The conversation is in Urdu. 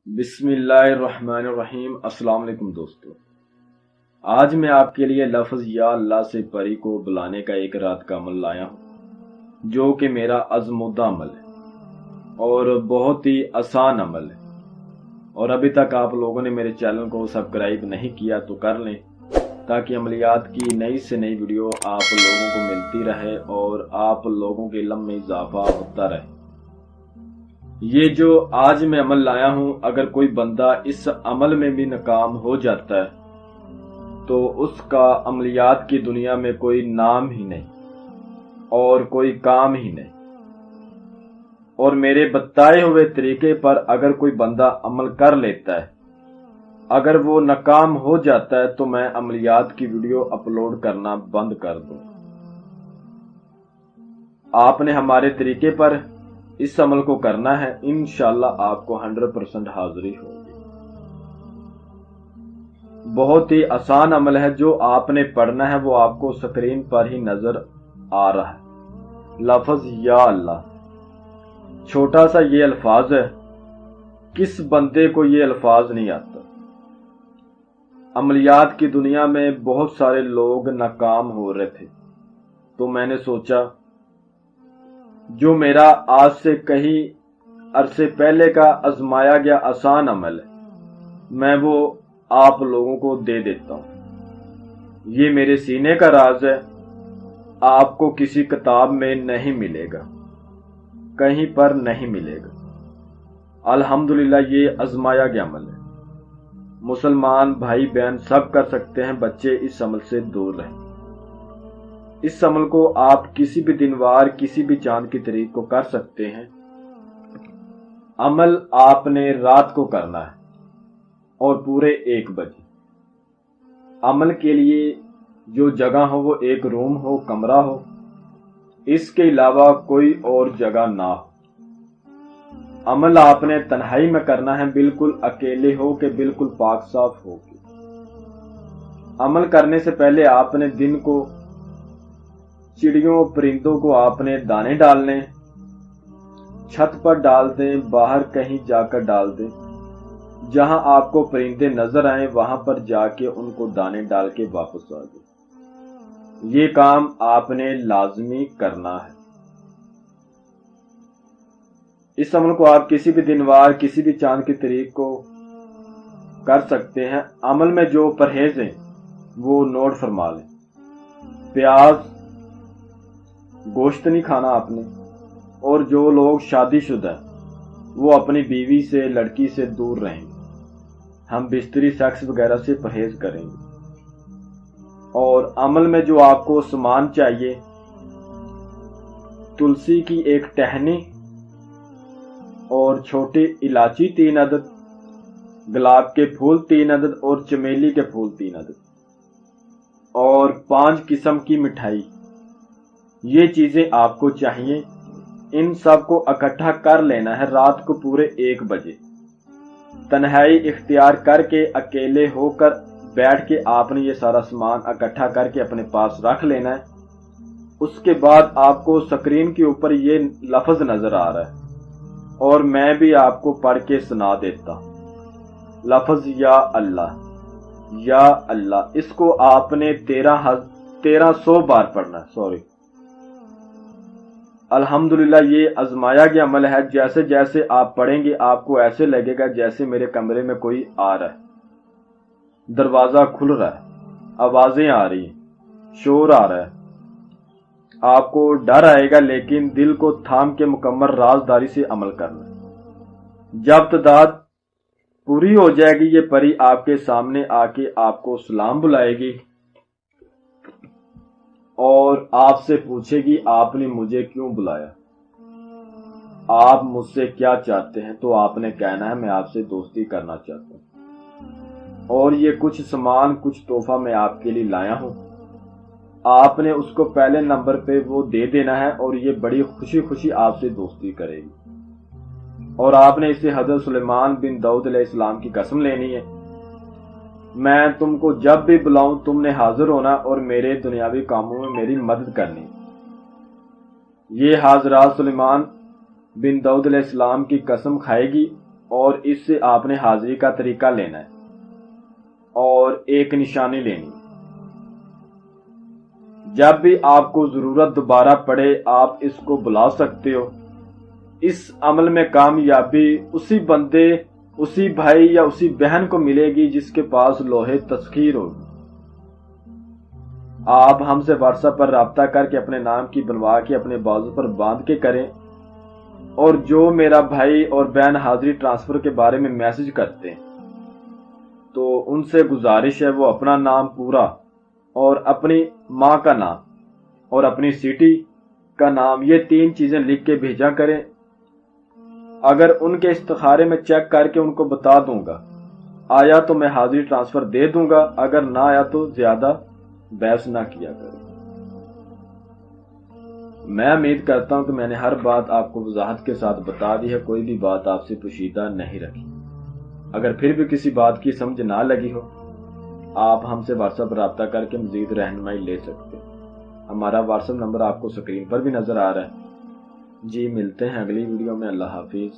بسم اللہ الرحمن الرحیم۔ السلام علیکم دوستو، آج میں آپ کے لیے لفظ یا اللہ سے پری کو بلانے کا ایک رات کا عمل لایا ہوں، جو کہ میرا عزمودہ عمل ہے اور بہت ہی آسان عمل ہے۔ اور ابھی تک آپ لوگوں نے میرے چینل کو سبسکرائب نہیں کیا تو کر لیں، تاکہ عملیات کی نئی سے نئی ویڈیو آپ لوگوں کو ملتی رہے اور آپ لوگوں کے علم میں اضافہ ہوتا رہے۔ یہ جو آج میں عمل لایا ہوں، اگر کوئی بندہ اس عمل میں بھی ناکام ہو جاتا ہے تو اس کا عملیات کی دنیا میں کوئی نام ہی نہیں اور کوئی کام ہی نہیں۔ اور میرے بتائے ہوئے طریقے پر اگر کوئی بندہ عمل کر لیتا ہے، اگر وہ ناکام ہو جاتا ہے تو میں عملیات کی ویڈیو اپلوڈ کرنا بند کر دوں۔ آپ نے ہمارے طریقے پر اس عمل کو کرنا ہے، انشاءاللہ آپ کو 100% حاضری ہوگی۔ بہت ہی آسان عمل ہے، جو آپ نے پڑھنا ہے وہ آپ کو سکرین پر ہی نظر آ رہا ہے۔ لفظ یا اللہ، چھوٹا سا یہ الفاظ ہے، کس بندے کو یہ الفاظ نہیں آتا؟ عملیات کی دنیا میں بہت سارے لوگ ناکام ہو رہے تھے، تو میں نے سوچا جو میرا آج سے کہیں عرصے پہلے کا آزمایا گیا آسان عمل ہے، میں وہ آپ لوگوں کو دے دیتا ہوں۔ یہ میرے سینے کا راز ہے، آپ کو کسی کتاب میں نہیں ملے گا، کہیں پر نہیں ملے گا۔ الحمدللہ یہ آزمایا گیا عمل ہے، مسلمان بھائی بہن سب کر سکتے ہیں، بچے اس عمل سے دور رہیں۔ اس عمل کو آپ کسی بھی دن وار کسی بھی چاند کی تاریخ کو کر سکتے ہیں۔ عمل آپ نے رات کو کرنا ہے اور پورے 1 بجے۔ عمل کے لیے جو جگہ ہو وہ ایک روم ہو، کمرہ ہو، اس کے علاوہ کوئی اور جگہ نہ ہو۔ عمل آپ نے تنہائی میں کرنا ہے، بالکل اکیلے ہو کے، بالکل پاک صاف ہو کے۔ عمل کرنے سے پہلے آپ نے دن کو چڑیوں پرندوں کو آپ نے دانے ڈالنے، چھت پر ڈال دیں، باہر کہیں جا کر ڈال دیں، جہاں آپ کو پرندے نظر آئیں وہاں پر جا کے ان کو دانے ڈال کے واپس آ جائیں۔ یہ کام آپ نے لازمی کرنا ہے۔ اس عمل کو آپ کسی بھی دن وار کسی بھی چاند کی تاریخ کو کر سکتے ہیں۔ عمل میں جو پرہیز ہیں وہ نوٹ فرما لیں۔ پیاز گوشت نہیں کھانا آپ نے، اور جو لوگ شادی شدہ ہیں وہ اپنی بیوی سے، لڑکی سے دور رہیں گے۔ ہم بستری سیکس وغیرہ سے پرہیز کریں گے۔ اور عمل میں جو آپ کو سامان چاہیے، تلسی کی ایک ٹہنی اور چھوٹی الائچی 3 عدد، گلاب کے پھول 3 عدد اور چمیلی کے پھول 3 عدد، اور 5 قسم کی مٹھائی۔ یہ چیزیں آپ کو چاہیے، ان سب کو اکٹھا کر لینا ہے رات کو پورے 1 بجے۔ تنہائی اختیار کر کے، اکیلے ہو کر بیٹھ کے آپ نے یہ سارا سامان اکٹھا کر کے اپنے پاس رکھ لینا ہے۔ اس کے بعد آپ کو سکرین کے اوپر یہ لفظ نظر آ رہا ہے اور میں بھی آپ کو پڑھ کے سنا دیتا ہوں۔ لفظ یا اللہ، یا اللہ، اس کو آپ نے 1300 بار پڑھنا ہے۔ الحمدللہ یہ آزمایا گیا عمل ہے۔ جیسے جیسے آپ پڑھیں گے آپ کو ایسے لگے گا جیسے میرے کمرے میں کوئی آ رہا ہے، دروازہ کھل رہا ہے، آوازیں آ رہی ہیں، شور آ رہا ہے۔ آپ کو ڈر آئے گا، لیکن دل کو تھام کے مکمل رازداری سے عمل کرنا ہے۔ جب تعداد پوری ہو جائے گی، یہ پری آپ کے سامنے آ کے آپ کو سلام بلائے گی اور آپ سے پوچھے گی آپ نے مجھے کیوں بلایا، آپ مجھ سے کیا چاہتے ہیں؟ تو آپ نے کہنا ہے میں آپ سے دوستی کرنا چاہتا ہوں، اور یہ کچھ سامان، کچھ تحفہ میں آپ کے لیے لایا ہوں۔ آپ نے اس کو پہلے نمبر پہ وہ دے دینا ہے اور یہ بڑی خوشی خوشی آپ سے دوستی کرے گی۔ اور آپ نے اسے حضرت سلیمان بن داؤد علیہ السلام کی قسم لینی ہے، میں تم کو جب بھی بلاؤں تم نے حاضر ہونا اور میرے دنیاوی کاموں میں میری مدد کرنی۔ یہ حضرت سلیمان بن داؤد علیہ السلام کی قسم کھائے گی اور اس سے آپ نے حاضری کا طریقہ لینا ہے اور ایک نشانی لینی. جب بھی آپ کو ضرورت دوبارہ پڑے آپ اس کو بلا سکتے ہو. اس عمل میں کامیابی اسی بندے، اسی بھائی یا اسی بہن کو ملے گی جس کے پاس لوح تسخیر ہوگی. آپ ہم سے واٹس ایپ پر رابطہ کر کے اپنے نام کی بنوا کے اپنے بازو پر باندھ کے کریں. اور جو میرا بھائی اور بہن حاضری ٹرانسفر کے بارے میں میسج کرتے ہیں تو ان سے گزارش ہے وہ اپنا نام پورا اور اپنی ماں کا نام اور اپنی سٹی کا نام، یہ 3 چیزیں لکھ کے بھیجا کریں. اگر ان کے استخارے میں چیک کر کے ان کو بتا دوں گا آیا تو میں حاضری ٹرانسفر دے دوں گا، اگر نہ آیا تو زیادہ بحث نہ کیا کریں. میں امید کرتا ہوں کہ میں نے ہر بات آپ کو وضاحت کے ساتھ بتا دی ہے، کوئی بھی بات آپ سے پوشیدہ نہیں رکھی. اگر پھر بھی کسی بات کی سمجھ نہ لگی ہو آپ ہم سے واٹس ایپ رابطہ کر کے مزید رہنمائی لے سکتے ہیں. ہمارا واٹس ایپ نمبر آپ کو سکرین پر بھی نظر آ رہا ہے. جی ملتے ہیں اگلی ویڈیو میں. اللہ حافظ.